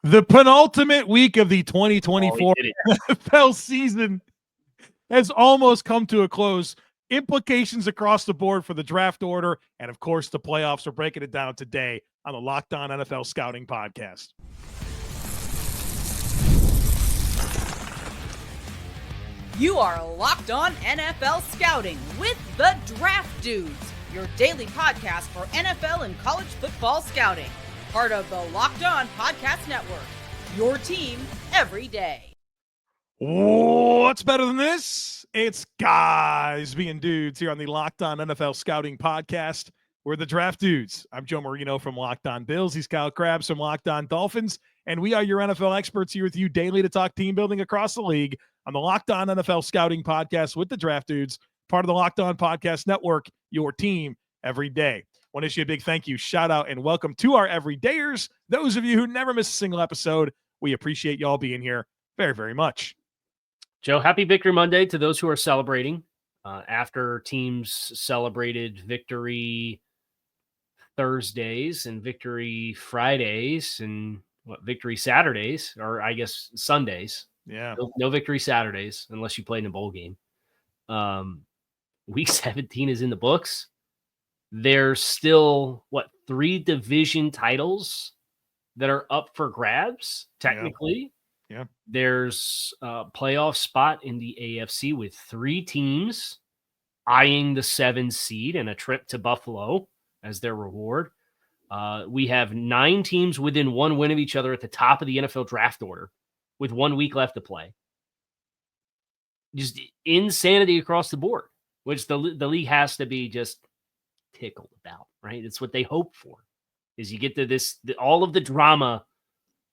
The penultimate week of the 2024 NFL season has almost come to a close. Implications across the board for the draft order and, of course, the playoffs. We're breaking it down today on the Locked On NFL Scouting Podcast. You are Locked On NFL Scouting with the Draft Dudes, your daily podcast for NFL and college football scouting. Part of the Locked On Podcast Network, your team every day. What's better than this? It's guys being dudes here on the Locked On NFL Scouting Podcast. We're the Draft Dudes. I'm Joe Marino from Locked On Bills. He's Kyle Krabs from Locked On Dolphins. And we are your NFL experts here with you daily to talk team building across the league on the Locked On NFL Scouting Podcast with the Draft Dudes, part of the Locked On Podcast Network, your team every day. Want to issue a big thank you, shout out, and welcome to our everydayers. Those of you who never miss a single episode, we appreciate y'all being here very, very much. Joe, happy Victory Monday to those who are celebrating. After teams celebrated Victory Thursdays and Victory Fridays and Victory Saturdays, or I guess Sundays. Yeah. No Victory Saturdays unless you played in a bowl game. Week 17 is in the books. There's still, 3 division titles that are up for grabs, technically. Yeah. There's a playoff spot in the AFC with 3 teams eyeing the 7 seed and a trip to Buffalo as their reward. We have 9 teams within 1 win of each other at the top of the NFL draft order with 1 week left to play. Just insanity across the board, which the league has to be just tickled about, right? It's what they hope for, is you get to all of the drama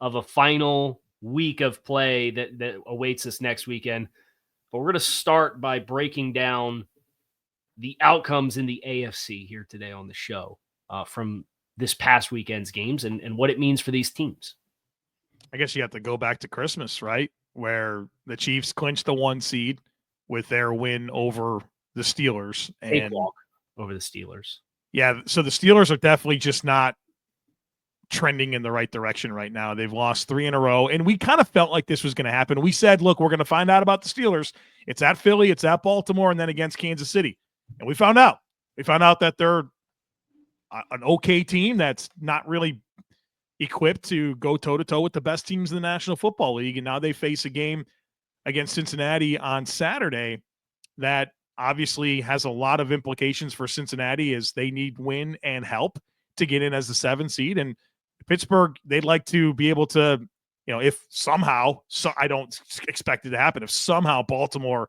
of a final week of play that awaits us next weekend. But we're going to start by breaking down the outcomes in the AFC here today on the show from this past weekend's games and what it means for these teams. I guess you have to go back to Christmas, right? Where the Chiefs clinched the 1 seed with their win over the Steelers. And walk over the Steelers. Yeah, so the Steelers are definitely just not trending in the right direction right now. They've lost 3 in a row, and we kind of felt like this was going to happen. We said, look, we're going to find out about the Steelers. It's at Philly, it's at Baltimore, and then against Kansas City. And we found out. We found out that they're an okay team that's not really equipped to go toe-to-toe with the best teams in the National Football League, and now they face a game against Cincinnati on Saturday that obviously has a lot of implications for Cincinnati as they need win and help to get in as the 7 seed. And Pittsburgh, they'd like to be able to, if somehow, I don't expect it to happen, if somehow Baltimore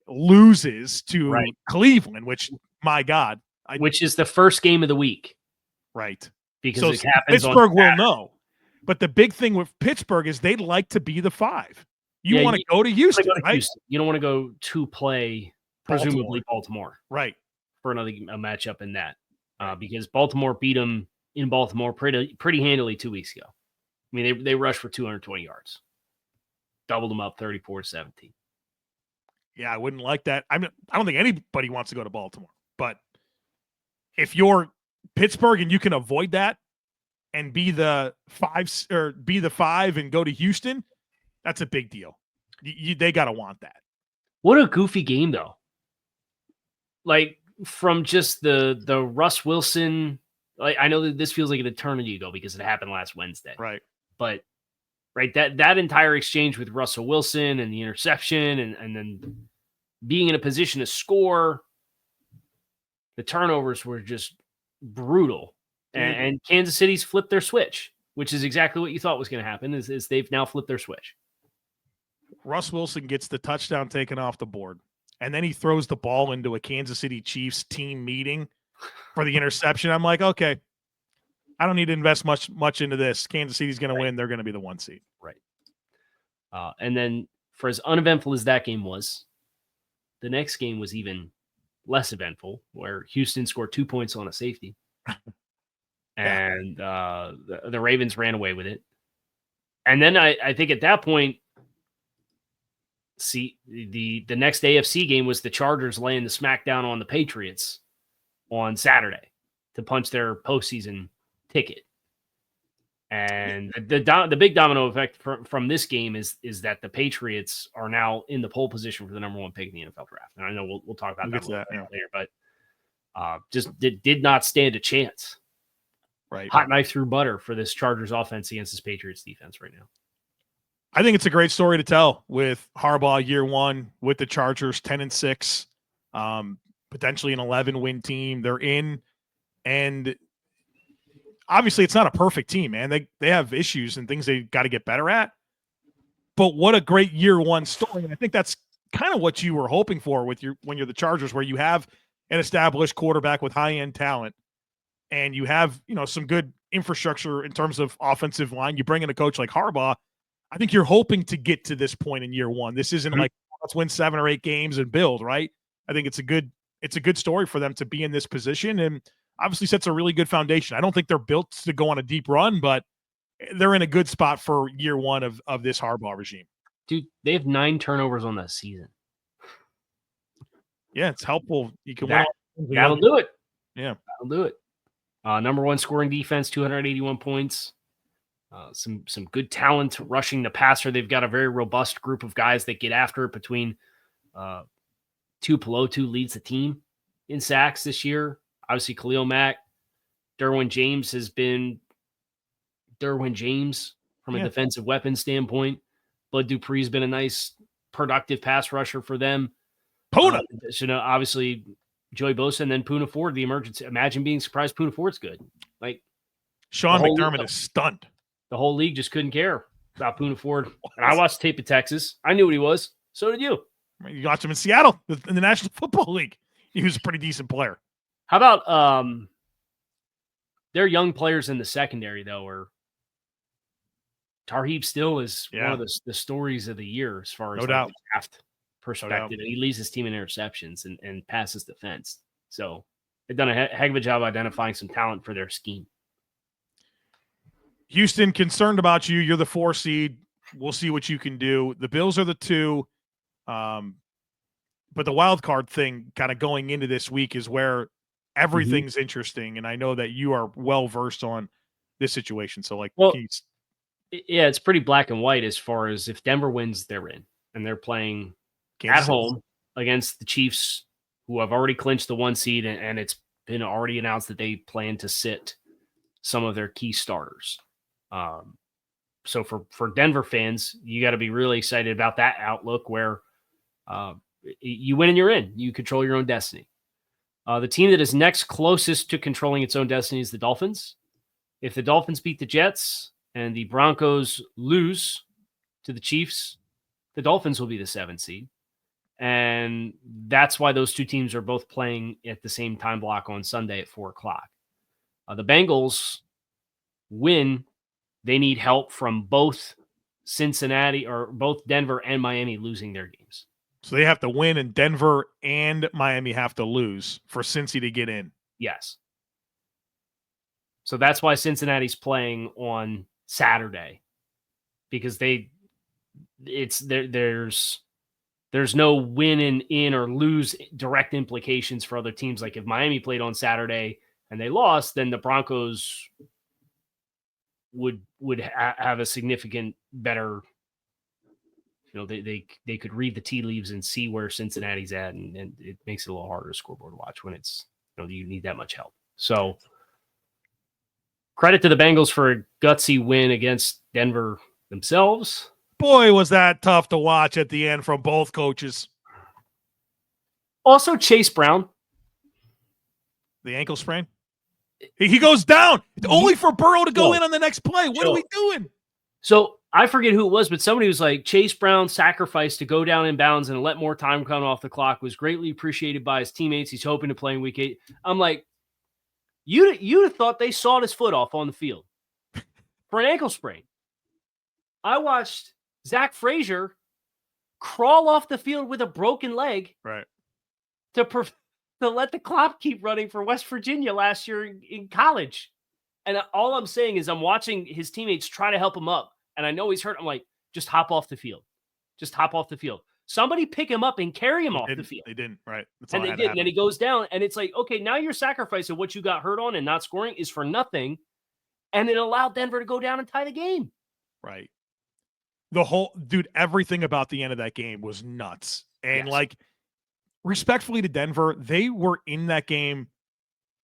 loses to Cleveland, which, my God. Which is the first game of the week. Right. Because so it happens Pittsburgh will know. But the big thing with Pittsburgh is they'd like to be the 5. You want to go to Houston, right? Houston. You don't want to go to play, presumably Baltimore. Right. For a matchup in that. Because Baltimore beat them in Baltimore pretty handily 2 weeks ago. I mean, they rushed for 220 yards. Doubled them up 34-17. Yeah, I wouldn't like that. I don't think anybody wants to go to Baltimore. But if you're Pittsburgh and you can avoid that and be the 5 and go to Houston, that's a big deal. They got to want that. What a goofy game, though. Like, from just the Russ Wilson, like, I know that this feels like an eternity ago because it happened last Wednesday. Right. But that entire exchange with Russell Wilson and the interception and then being in a position to score, the turnovers were just brutal. And Kansas City's flipped their switch, which is exactly what you thought was going to happen, is they've now flipped their switch. Russ Wilson gets the touchdown taken off the board, and then he throws the ball into a Kansas City Chiefs team meeting for the interception. I'm like, okay, I don't need to invest much into this. Kansas City's going to win. They're going to be the 1 seed. Right. And then for as uneventful as that game was, the next game was even less eventful, where Houston scored 2 points on a safety. And the Ravens ran away with it. And then I think at that point, the next AFC game was the Chargers laying the smackdown on the Patriots on Saturday to punch their postseason ticket. And the big domino effect from this game is that the Patriots are now in the pole position for the number 1 pick in the NFL draft. And I know we'll talk about that a little bit later, but just did not stand a chance. Right. Hot knife through butter for this Chargers offense against this Patriots defense right now. I think it's a great story to tell with Harbaugh year 1 with the Chargers, 10-6, potentially an 11-win team. They're in, and obviously it's not a perfect team, man. They have issues and things they got to get better at. But what a great year 1 story, and I think that's kind of what you were hoping for with when you're the Chargers, where you have an established quarterback with high-end talent, and you have some good infrastructure in terms of offensive line. You bring in a coach like Harbaugh. I think you're hoping to get to this point in year 1. This isn't like, let's win 7 or 8 games and build, right? I think it's a good story for them to be in this position, and obviously sets a really good foundation. I don't think they're built to go on a deep run, but they're in a good spot for year 1 of this Harbaugh regime. Dude, they have 9 turnovers on the season. Yeah, it's helpful. You can that'll do it. Yeah, that'll do it. Number 1 scoring defense, 281 points. Some good talent rushing the passer. They've got a very robust group of guys that get after it between Tuipulotu leads the team in sacks this year. Obviously, Khalil Mack, Derwin James has been Derwin James from a defensive weapon standpoint. Bud Dupree's been a nice, productive pass rusher for them. Puna. Obviously, Joey Bosa and then Puna Ford, the emergence. Imagine being surprised Puna Ford's good. Like Sean McDermott is stunned. The whole league just couldn't care about Puna Ford. And I watched tape of Texas. I knew what he was. So did you. You watched him in Seattle in the National Football League. He was a pretty decent player. How about their young players in the secondary, though, or Tarheeb still is one of the stories of the year as far as the draft perspective. And he leads his team in interceptions and passes defense. So they've done a heck of a job identifying some talent for their scheme. Houston, concerned about you. You're the 4 seed. We'll see what you can do. The Bills are the 2. But the wild card thing kind of going into this week is where everything's interesting. And I know that you are well versed on this situation. So it's pretty black and white as far as if Denver wins, they're in, and they're playing at home against the Chiefs, who have already clinched the 1 seed. And it's been already announced that they plan to sit some of their key starters. So for Denver fans, you got to be really excited about that outlook where you win and you're in. You control your own destiny. The team that is next closest to controlling its own destiny is the Dolphins. If the Dolphins beat the Jets and the Broncos lose to the Chiefs, the Dolphins will be the 7th seed. And that's why those 2 teams are both playing at the same time block on Sunday at 4:00. The Bengals win. They need help from both Cincinnati or both Denver and Miami losing their games. So they have to win, and Denver and Miami have to lose for Cincy to get in. Yes. So that's why Cincinnati's playing on Saturday, because there's no win in or lose direct implications for other teams. Like if Miami played on Saturday and they lost, then the Broncos would have a significant better, they could read the tea leaves and see where Cincinnati's at, and it makes it a little harder to scoreboard watch when it's, you need that much help. So credit to the Bengals for a gutsy win against Denver themselves. Boy, was that tough to watch at the end from both coaches. Also, Chase Brown. The ankle sprain. He goes down only for Burrow to go in on the next play. What are we doing? So I forget who it was, but somebody was like, Chase Brown's sacrifice to go down in bounds and let more time come off the clock was greatly appreciated by his teammates. He's hoping to play in week 8. I'm like, you'd have thought they sawed his foot off on the field for an ankle sprain. I watched Zach Frazier crawl off the field with a broken leg, right, to let the clock keep running for West Virginia last year in college. And all I'm saying is I'm watching his teammates try to help him up. And I know he's hurt. I'm like, just hop off the field. Just hop off the field. Somebody pick him up and carry him off the field. They didn't, right. And they did. And then he goes down. And it's like, okay, now your sacrifice of what you got hurt on and not scoring is for nothing. and it allowed Denver to go down and tie the game. Right. Everything about the end of that game was nuts. And Yes. Respectfully to Denver, they were in that game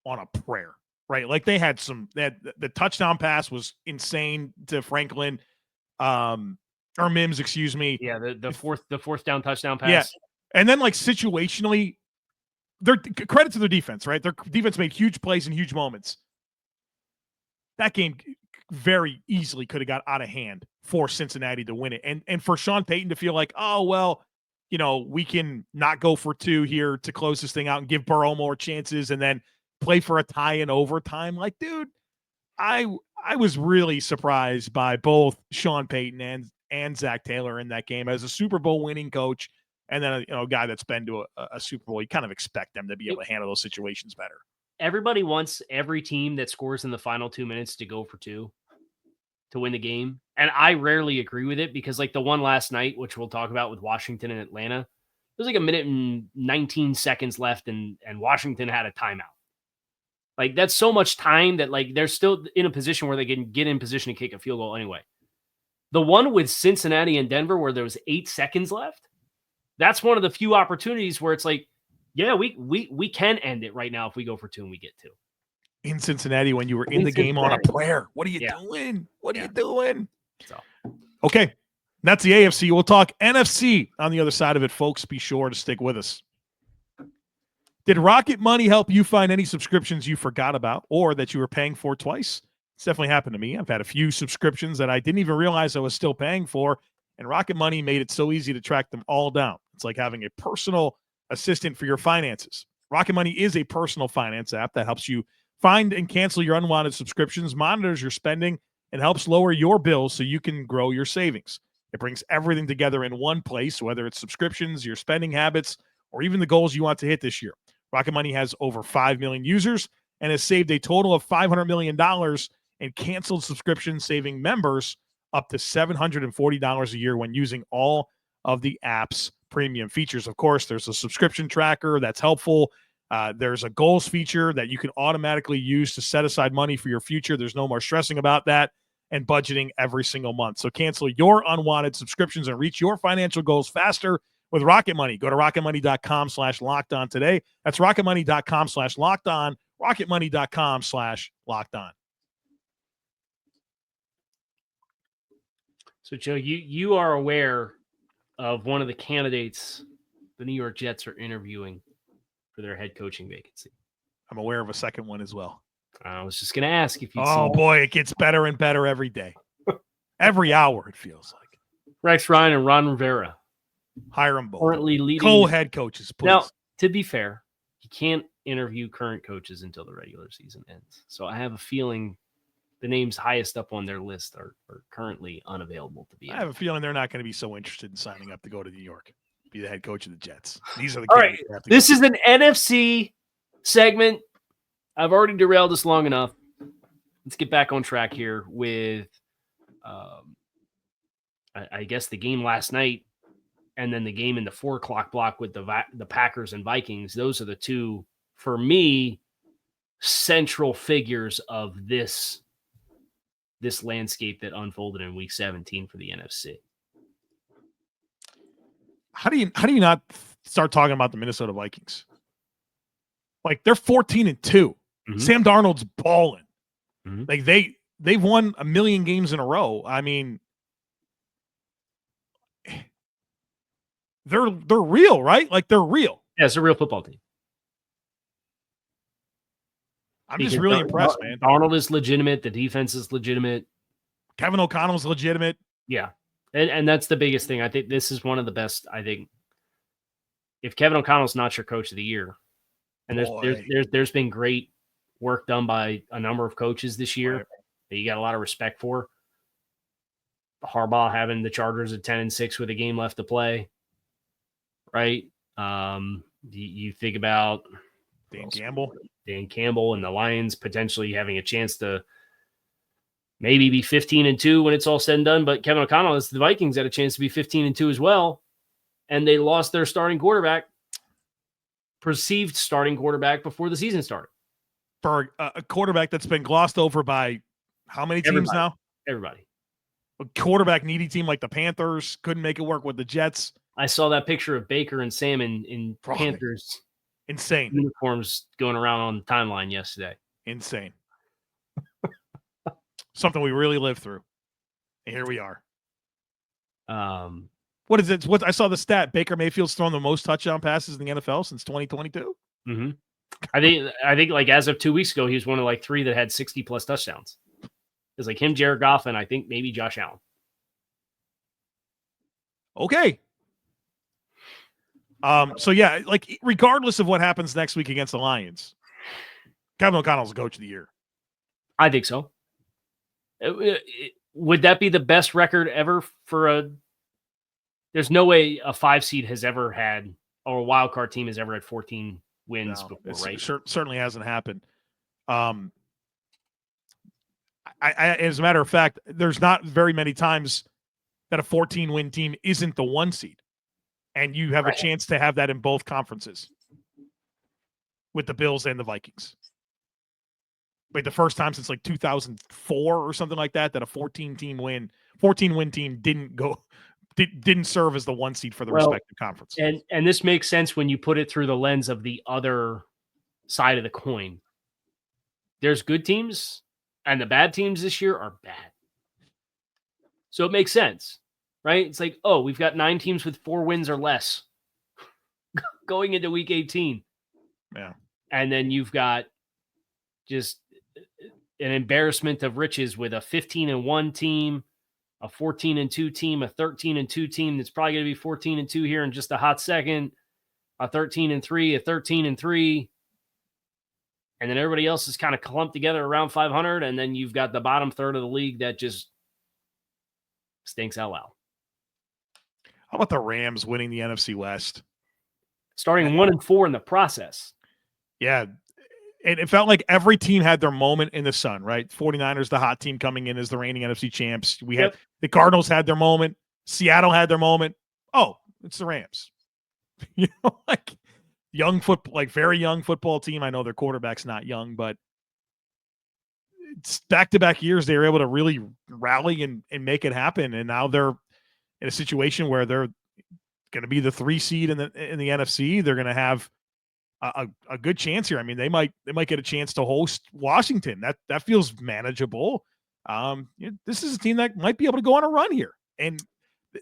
on a prayer, right? Like the touchdown pass was insane to Franklin, or Mims, excuse me. Yeah, the fourth down touchdown pass. Yeah. And then situationally, their credit to their defense, right? Their defense made huge plays in huge moments. That game very easily could have got out of hand for Cincinnati to win it. And for Sean Payton to feel like, oh, well, we can not go for 2 here to close this thing out and give Burrow more chances and then play for a tie in overtime. Dude, I was really surprised by both Sean Payton and Zach Taylor in that game. As a Super Bowl winning coach and then a guy that's been to a Super Bowl, you kind of expect them to be able to handle those situations better. Everybody wants every team that scores in the final 2 minutes to go for 2 to win the game. And I rarely agree with it because the one last night, which we'll talk about with Washington and Atlanta, there's 1 minute and 19 seconds left and Washington had a timeout. That's so much time that they're still in a position where they can get in position to kick a field goal anyway. The one with Cincinnati and Denver where there was 8 seconds left, that's one of the few opportunities where it's yeah, we can end it right now if we go for 2 and we get 2. In Cincinnati, when you were in the game on a prayer, what are you doing? What are you doing? So, okay, that's the AFC. We'll talk NFC on the other side of it, folks. Be sure to stick with us. Did Rocket Money help you find any subscriptions you forgot about or that you were paying for twice? It's definitely happened to me. I've had a few subscriptions that I didn't even realize I was still paying for, and Rocket Money made it so easy to track them all down. It's like having a personal assistant for your finances. Rocket Money is a personal finance app that helps you find and cancel your unwanted subscriptions, monitors your spending, and helps lower your bills so you can grow your savings. It brings everything together in one place, whether it's subscriptions, your spending habits, or even the goals you want to hit this year. Rocket Money has over 5 million users and has saved a total of $500 million in canceled subscriptions, saving members up to $740 a year when using all of the app's premium features. Of course, there's a subscription tracker that's helpful. There's a goals feature that you can automatically use to set aside money for your future. There's no more stressing about that and budgeting every single month. So cancel your unwanted subscriptions and reach your financial goals faster with Rocket Money. Go to rocketmoney.com/lockedon today. That's rocketmoney.com/lockedon, rocketmoney.com/lockedon. So Joe, you are aware of one of the candidates the New York Jets are interviewing for their head coaching vacancy. I'm aware of a second one as well. I was just going to ask if you Oh, boy, it gets better and better every day. Every hour, it feels like. Rex Ryan and Ron Rivera. Hire them both. Currently leading. Co-head coaches, please. Now, to be fair, you can't interview current coaches until the regular season ends. So I have a feeling the names highest up on their list are currently unavailable to be. I have a feeling they're not going to be so interested in signing up to go to New York, be the head coach of the Jets. These are the all right. This is an NFC segment. I've already derailed us long enough. Let's get back on track here with, I guess, the game last night and then the game in the 4 o'clock block with the Packers and Vikings. Those are the two, for me, central figures of this landscape that unfolded in Week 17 for the NFC. How do you not start talking about the Minnesota Vikings? They're 14-2. Mm-hmm. Sam Darnold's balling. Mm-hmm. They've won 1 million games in a row. I mean, they're real, right? They're real. Yeah, it's a real football team. I'm just really impressed, man. Darnold is legitimate. The defense is legitimate. Kevin O'Connell's legitimate. Yeah. And that's the biggest thing. I think this is one of the best. I think if Kevin O'Connell's not your coach of the year, and there's been great work done by a number of coaches this year that you got a lot of respect for. Harbaugh having the Chargers at 10-6 with a game left to play, right? You think about Dan Campbell and the Lions potentially having a chance to maybe be 15-2 when it's all said and done. But Kevin O'Connell is the Vikings had a chance to be 15-2 as well. And they lost their perceived starting quarterback before the season started. For a quarterback that's been glossed over by How many teams now? Everybody. A quarterback needy team like the Panthers couldn't make it work with the Jets. I saw that picture of Baker and Sam in Panthers insane uniforms going around on the timeline yesterday. Insane. Something we really lived through. And here we are. What is it? What I saw the stat: Baker Mayfield's thrown the most touchdown passes in the NFL since 2022. Mm-hmm. I think like as of 2 weeks ago, he was one of like 3 that had 60 plus touchdowns. It was like him, Jared Goff, and I think maybe Josh Allen. Okay. So yeah, like regardless of what happens next week against the Lions, Kevin O'Connell's coach of the year. I think so. Would that be the best record ever for a? There's no way a 5 seed has ever had, or a wild card team has ever had 14 wins before, right? Certainly hasn't happened. As a matter of fact, there's not very many times that a 14-win team isn't the 1 seed, and you have a chance to have that in both conferences with the Bills and the Vikings. Wait, the first time since like 2004 or something like that a 14-win team didn't serve as the 1 seed for the respective conference. And this makes sense when you put it through the lens of the other side of the coin. There's good teams, and the bad teams this year are bad. So it makes sense, right? It's like, oh, we've got 9 teams with 4 wins or less going into week 18. Yeah. And then you've got just an embarrassment of riches with a 15-1 team, a 14-2 team, a 13-2 team that's probably going to be 14-2 here in just a hot second, a 13-3, a 13-3. And then everybody else is kind of clumped together around 500. And then you've got the bottom third of the league that just stinks out loud. How about the Rams winning the NFC West? Starting 1-4 in the process. Yeah. And it felt like every team had their moment in the sun, right? 49ers, the hot team coming in as the reigning NFC champs. We had the Cardinals had their moment. Seattle had their moment. Oh, it's the Rams. Like young football, like very young football team. I know their quarterback's not young, but it's back-to-back years they were able to really rally and make it happen. And now they're in a situation where they're going to be the 3 seed in the NFC. They're going to have a good chance here. I mean, they might get a chance to host Washington. That feels manageable. This is a team that might be able to go on a run here. And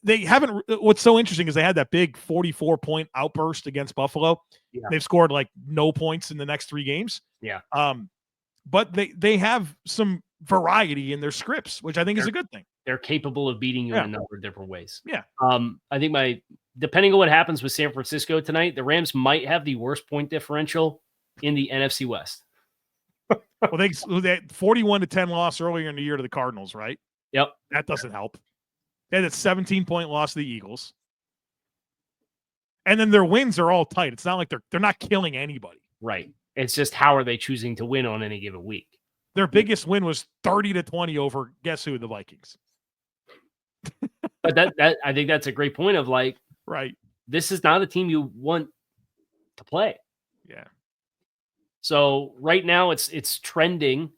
they haven't. What's so interesting is they had that big 44-point outburst against Buffalo. Yeah. They've scored like no points in the next 3 games. Yeah. But they have some variety in their scripts, which I think is a good thing. They're capable of beating you in a number of different ways. Yeah. I think depending on what happens with San Francisco tonight, the Rams might have the worst point differential in the NFC West. Well, they 41-10 loss earlier in the year to the Cardinals, right? Yep. That doesn't help. They had a 17-point loss to the Eagles. And then their wins are all tight. It's not like they're not killing anybody. Right. It's just how are they choosing to win on any given week? Their biggest win was 30-20 over guess who? The Vikings. But that I think that's a great point of like, right. This is not a team you want to play. Yeah. So right now it's trending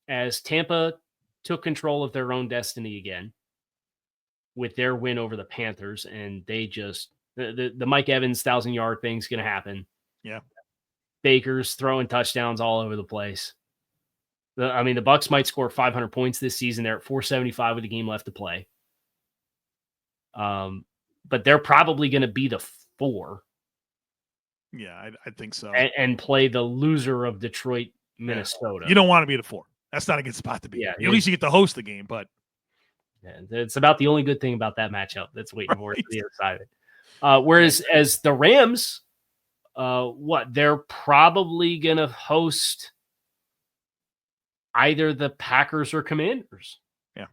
as Tampa took control of their own destiny again with their win over the Panthers, and they just the Mike Evans 1,000-yard thing's going to happen. Yeah. Baker's throwing touchdowns all over the place. The Bucks might score 500 points this season. They're at 475 with a game left to play. But they're probably going to be the 4. Yeah, I think so. And play the loser of Detroit, Minnesota. You don't want to be the 4. That's not a good spot to be. Yeah, at least you get to host the game, but it's about the only good thing about that matchup that's waiting for us to the other side of it. Whereas as the Rams, they're probably going to host either the Packers or Commanders. Yeah.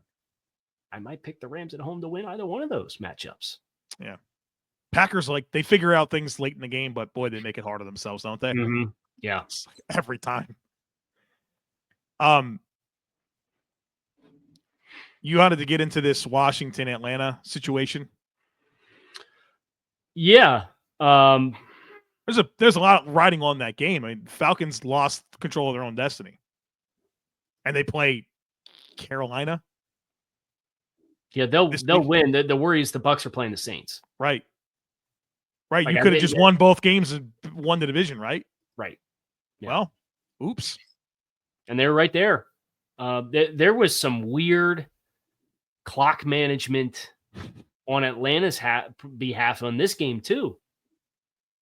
I might pick the Rams at home to win either one of those matchups. Yeah. Packers, they figure out things late in the game, but boy, they make it hard on themselves, don't they? Mm-hmm. Yeah. Every time. You wanted to get into this Washington-Atlanta situation? Yeah. There's a lot riding on that game. I mean, Falcons lost control of their own destiny. And they play Carolina. Yeah, they'll This they'll week? win. The worry is the Bucs are playing the Saints. Right. Right. Like, You I could have think- just won both games and won the division, right? Right. Yeah. Well, oops. And they're right there. There was some weird clock management on Atlanta's behalf on this game too,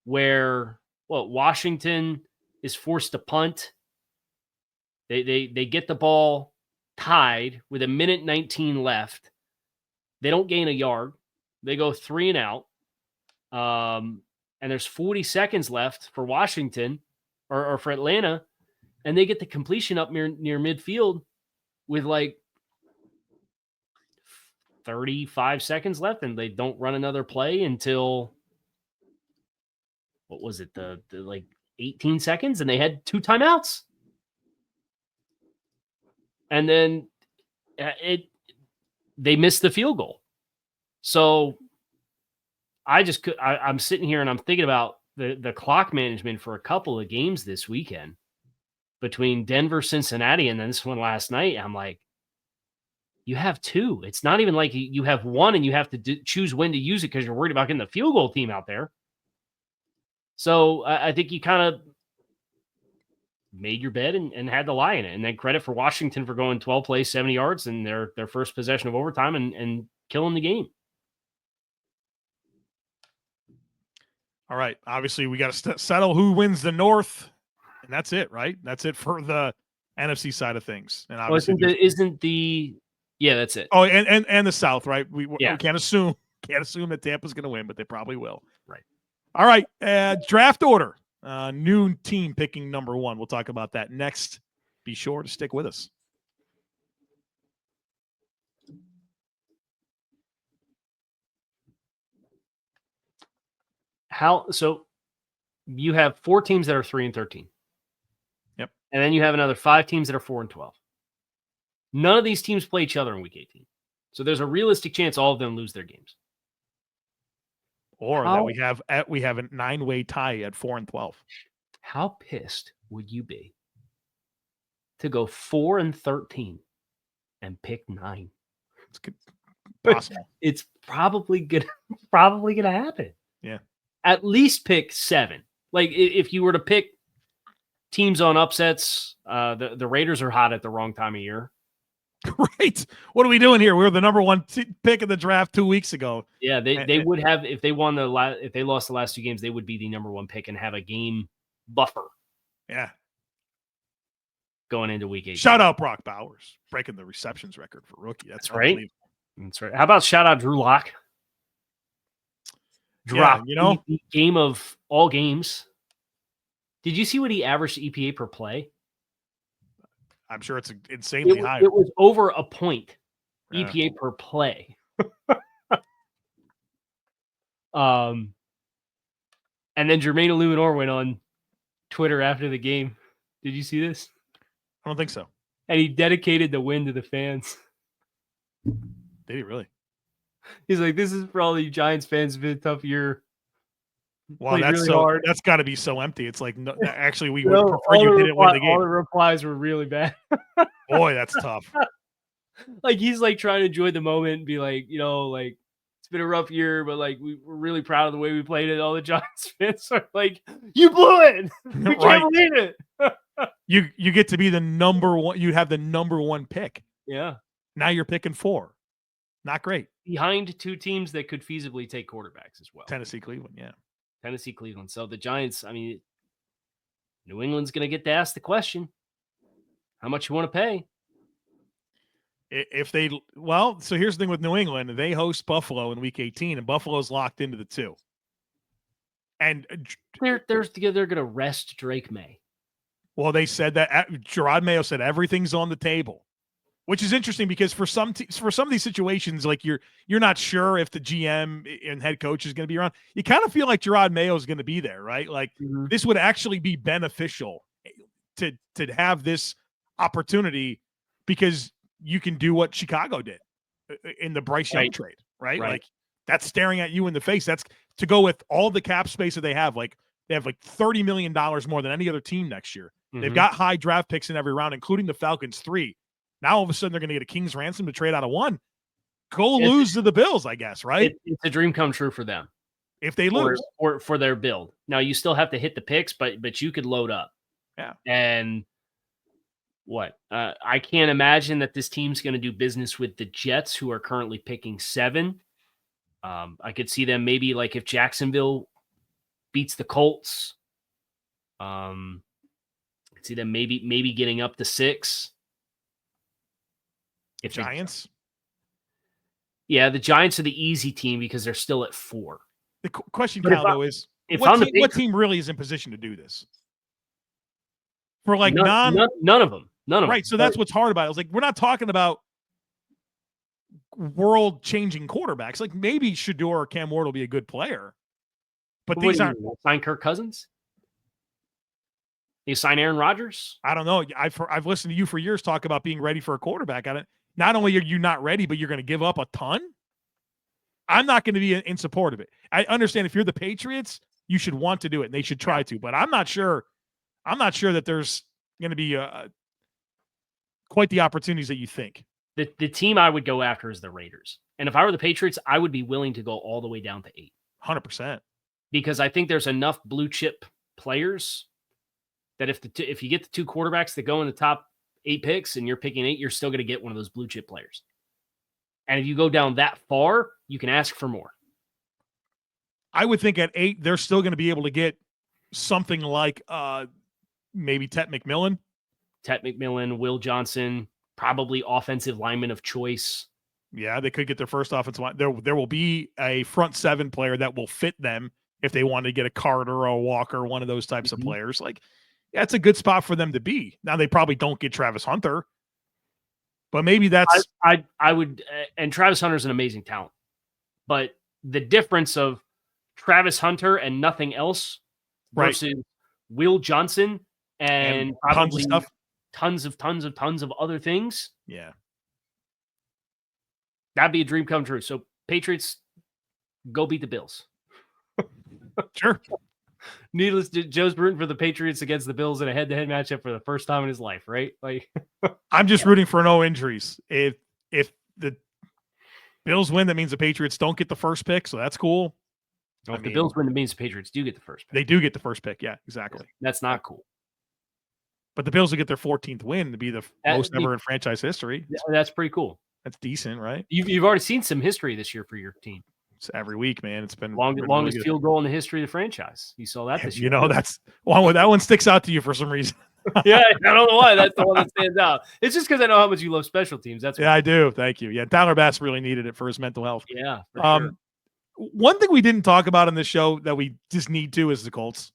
where Washington is forced to punt. They get the ball tied with 1:19 left. They don't gain a yard. They go 3 and out. And there's 40 seconds left for Washington or for Atlanta, and they get the completion up near midfield with like 35 seconds left, and they don't run another play until what was it, the like 18 seconds, and they had 2 timeouts. And then they missed the field goal. So I'm sitting here and I'm thinking about the clock management for a couple of games this weekend between Denver, Cincinnati, and then this one last night. I'm like, you have 2. It's not even like you have 1 and you have to choose when to use it because you're worried about getting the field goal team out there. So I think you kind of made your bed and had to lie in it. And then credit for Washington for going 12 plays, 70 yards, and their first possession of overtime and killing the game. All right. Obviously, we got to settle who wins the North, and that's it, right? That's it for the NFC side of things. And obviously, yeah, that's it. Oh, and the South, right? We Yeah. can't assume that Tampa's going to win, but they probably will. Right. All right. Draft order. New team picking number 1. We'll talk about that next. Be sure to stick with us. So you have 4 teams that are 3-13. Yep. And then you have another 5 teams that are 4-12. None of these teams play each other in week 18. So there's a realistic chance all of them lose their games. Or that we have a 9-way tie at 4-12. How pissed would you be to go 4-13 and pick 9? It's possible. It's probably gonna happen. Yeah. At least pick 7. Like if you were to pick teams on upsets, the Raiders are hot at the wrong time of year. Right. What are we doing here? We were the number 1 pick of the draft 2 weeks ago. Yeah, they would have, if they if they lost the last 2 games, they would be the number 1 pick and have a game buffer. Yeah. Going into week 8. Shout out Brock Bowers, breaking the receptions record for rookie. That's right. That's right. How about shout out Drew Lock? Drop the game of all games. Did you see what he averaged EPA per play? I'm sure it's insanely high. It was over a point EPA per play. And then Jermaine Illuminor went on Twitter after the game. Did you see this? I don't think so. And he dedicated the win to the fans. Did he really? He's like, this is for all the Giants fans. It's been a tough year. Wow, that's got to be so empty. It's like, no, actually, we would prefer you didn't win the game. All the replies were really bad. Boy, that's tough. Like, he's like trying to enjoy the moment and be like, like, it's been a rough year, but like, we're really proud of the way we played it. All the Giants fans are like, you blew it. We can't believe it. You get to be the number 1. You have the number 1 pick. Yeah. Now you're picking 4. Not great. Behind 2 teams that could feasibly take quarterbacks as well. Tennessee, Cleveland, yeah. Tennessee, Cleveland. So the Giants, New England's going to get to ask the question, how much you want to pay? So here's the thing with New England. They host Buffalo in week 18, and Buffalo's locked into the 2. And they're going to rest Drake May. Well, they said that Gerard Mayo said everything's on the table, which is interesting because for some of these situations, like you're not sure if the GM and head coach is going to be around. You kind of feel like Gerard Mayo is going to be there, right? Like this would actually be beneficial to have this opportunity because you can do what Chicago did in the Bryce Young trade, right? Like that's staring at you in the face. That's to go with all the cap space that they have. Like they have like $30 million more than any other team next year. They've got high draft picks in every round, including the Falcons 3. Now all of a sudden they're going to get a king's ransom to trade out of one. Go It's- lose to the Bills, I guess, right? It's a dream come true for them. If they lose. Or for their build. Now, you still have to hit the picks, but you could load up. Yeah. And what? I can't imagine that this team's going to do business with the Jets, who are currently picking 7. I could see them maybe like if Jacksonville beats the Colts. I could see them maybe getting up to 6. If Giants? The Giants are the easy team because they're still at 4. The question, Cal, though, is what team really is in position to do this? For like none of them. Right, so that's what's hard about it. It's like we're not talking about world-changing quarterbacks. Like maybe Shador or Cam Ward will be a good player, but these aren't. Sign Kirk Cousins? You sign Aaron Rodgers? I don't know. I've listened to you for years talk about being ready for a quarterback. Not only are you not ready, but you're going to give up a ton. I'm not going to be in support of it. I understand if you're the Patriots, you should want to do it, and they should try to. But I'm not sure. I'm not sure that there's going to be quite the opportunities that you think. The team I would go after is the Raiders. And if I were the Patriots, I would be willing to go all the way down to 8. 100%. Because I think there's enough blue chip players that if you get the 2 quarterbacks that go in the top 8 picks and you're picking 8, you're still going to get one of those blue chip players. And if you go down that far, you can ask for more. I would think at 8, they're still going to be able to get something like maybe Tet McMillan. Will Johnson, probably offensive lineman of choice. Yeah, they could get their first offensive line. There will be a front 7 player that will fit them if they want to get a Carter or a Walker, one of those types of players. Like, that's a good spot for them to be. Now, they probably don't get Travis Hunter, but maybe that's... I would... And Travis Hunter's an amazing talent. But the difference of Travis Hunter and nothing else versus Will Johnson and probably tons of other things. Yeah. That'd be a dream come true. So Patriots, go beat the Bills. Sure. Needless, Joe's rooting for the Patriots against the Bills in a head-to-head matchup for the first time in his life, right? Like, I'm just rooting for no injuries. If the Bills win, that means the Patriots don't get the first pick, so that's cool. If the Bills win, that means the Patriots do get the first pick. They do get the first pick, yeah, exactly. That's not cool. But the Bills will get their 14th win to be the most ever in franchise history. That's pretty cool. That's decent, right? You've already seen some history this year for your team. It's every week, man. It's been longest field goal in the history of the franchise. You saw that this year. That's that one sticks out to you for some reason. Yeah, I don't know why. That's the one that stands out. It's just because I know how much you love special teams. That's I do. Thank you. Yeah, Tyler Bass really needed it for his mental health. Yeah. Sure. One thing we didn't talk about in this show that we just need to is the Colts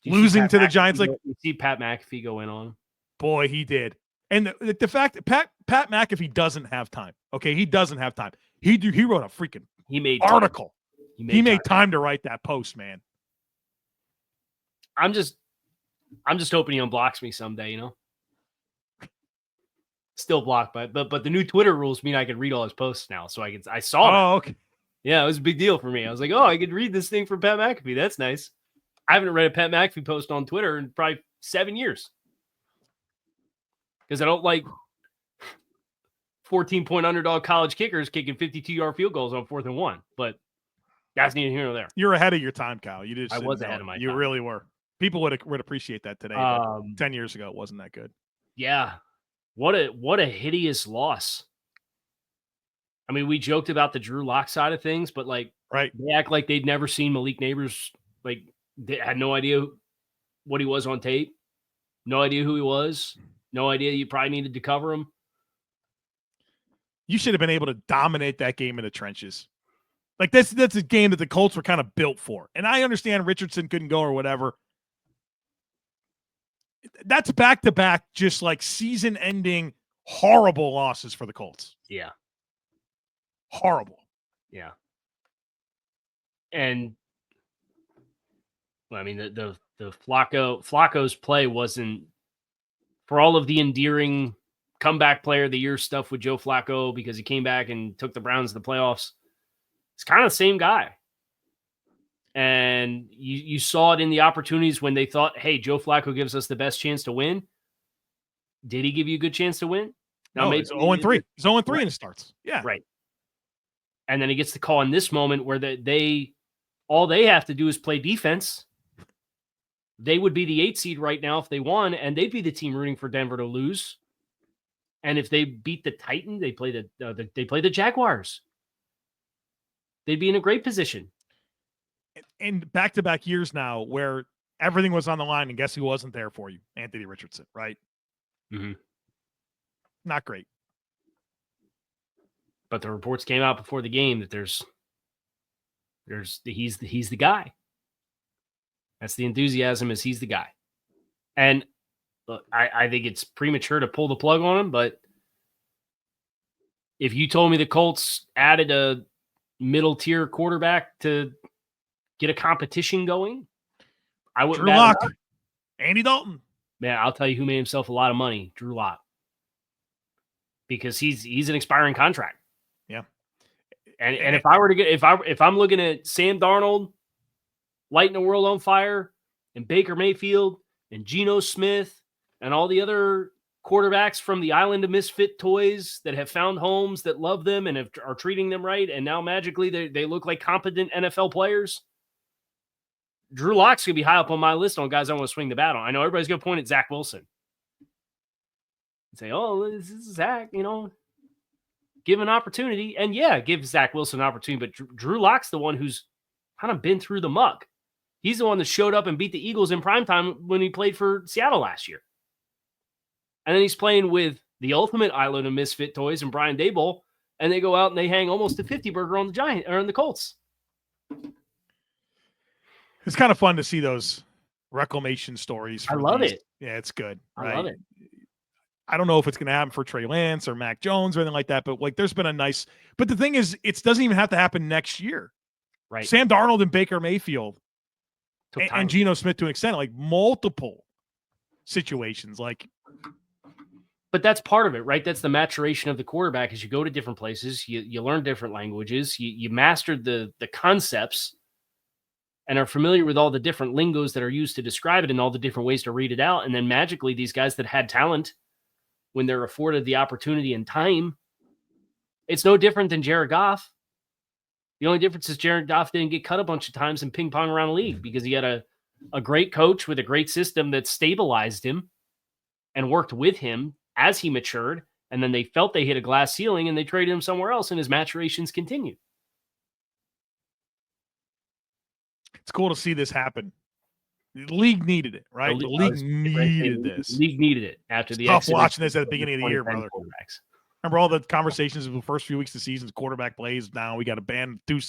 losing to the Giants. Like, you see Pat McAfee go in on him. Boy, he did. And the fact that Pat McAfee doesn't have time. Okay, he doesn't have time. He wrote a freaking article. He made time to write that post, man. I'm just hoping he unblocks me someday, you know. Still blocked, but the new Twitter rules mean I can read all his posts now, so I saw it. Oh, okay. Yeah, it was a big deal for me. I was like, oh, I could read this thing from Pat McAfee. That's nice. I haven't read a Pat McAfee post on Twitter in probably 7 years. Because I don't like 14-point underdog college kickers kicking 52-yard field goals on 4th and 1. But that's neither here nor there. You're ahead of your time, Kyle. I was ahead of my time. You really were. People would appreciate that today. 10 years ago, it wasn't that good. Yeah. What a hideous loss. I mean, we joked about the Drew Lock side of things, but they act like they'd never seen Malik Neighbors. Like, they had no idea what he was on tape. No idea who he was. No idea you probably needed to cover him. You should have been able to dominate that game in the trenches. Like, that's a game that the Colts were kind of built for. And I understand Richardson couldn't go or whatever. That's back-to-back, just like season-ending, horrible losses for the Colts. Yeah. Horrible. Yeah. And, I mean, the Flacco's play wasn't, for all of the endearing comeback player of the year stuff with Joe Flacco because he came back and took the Browns to the playoffs, it's kind of the same guy. And you saw it in the opportunities when they thought, hey, Joe Flacco gives us the best chance to win. Did he give you a good chance to win? No, maybe he's 0-3. He's 0-3 Right. and it starts. Yeah. Right. And then he gets the call in this moment where all they have to do is play defense. They would be the 8 seed right now if they won, and they'd be the team rooting for Denver to lose. And if they beat the Titans, they play the Jaguars. They'd be in a great position. And back-to-back years now where everything was on the line, and guess who wasn't there for you? Anthony Richardson, right? Mm-hmm. Not great. But the reports came out before the game that he's the guy. That's the enthusiasm, is he's the guy. And look, I think it's premature to pull the plug on him, but if you told me the Colts added a middle tier quarterback to get a competition going, I wouldn't. Drew Lock, Andy Dalton. Man, I'll tell you who made himself a lot of money: Drew Lock, because he's an expiring contract. Yeah. And if I were to get if I'm looking at Sam Darnold lighting the world on fire, and Baker Mayfield and Geno Smith and all the other quarterbacks from the island of misfit toys that have found homes that love them and are treating them right, and now magically they look like competent NFL players, Drew Lock's going to be high up on my list on guys I want to swing the bat on. I know everybody's going to point at Zach Wilson and say, oh, this is Zach, give an opportunity. And yeah, give Zach Wilson an opportunity, but Drew Lock's the one who's kind of been through the muck. He's the one that showed up and beat the Eagles in primetime when he played for Seattle last year. And then he's playing with the ultimate island of misfit toys and Brian Daboll, and they go out and they hang almost a 50-burger on the Colts. It's kind of fun to see those reclamation stories. I love it. Yeah, it's good. I love it. I don't know if it's going to happen for Trey Lance or Mac Jones or anything like that, but there's been a nice. But the thing is, it doesn't even have to happen next year. Right. Sam Darnold and Baker Mayfield and Geno Smith to an extent, like multiple situations, But that's part of it, right? That's the maturation of the quarterback. As you go to different places, you learn different languages, you mastered the concepts and are familiar with all the different lingos that are used to describe it and all the different ways to read it out. And then magically, these guys that had talent, when they're afforded the opportunity and time, it's no different than Jared Goff. The only difference is Jared Goff didn't get cut a bunch of times and ping pong around the league because he had a great coach with a great system that stabilized him and worked with him as he matured. And then they felt they hit a glass ceiling and they traded him somewhere else, and his maturations continued. It's cool to see this happen. The league needed it, right? The league needed this. The league needed it after the tough watching this at the beginning of the year, brother. Quarterbacks. Remember all the conversations of the first few weeks of the season, quarterback plays. Now we got to ban two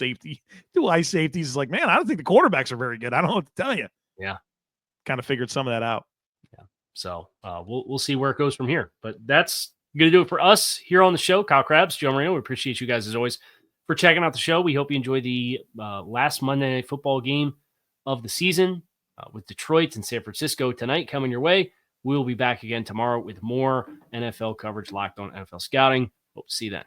high safeties. It's like, man, I don't think the quarterbacks are very good. I don't know what to tell you. Yeah. Kind of figured some of that out. Yeah. So we'll see where it goes from here. But that's going to do it for us here on the show. Kyle Krabs, Joe Marino, we appreciate you guys as always for checking out the show. We hope you enjoy the last Monday Night Football game of the season with Detroit and San Francisco tonight coming your way. We'll be back again tomorrow with more NFL coverage, Locked On NFL Scouting. Hope to see you then.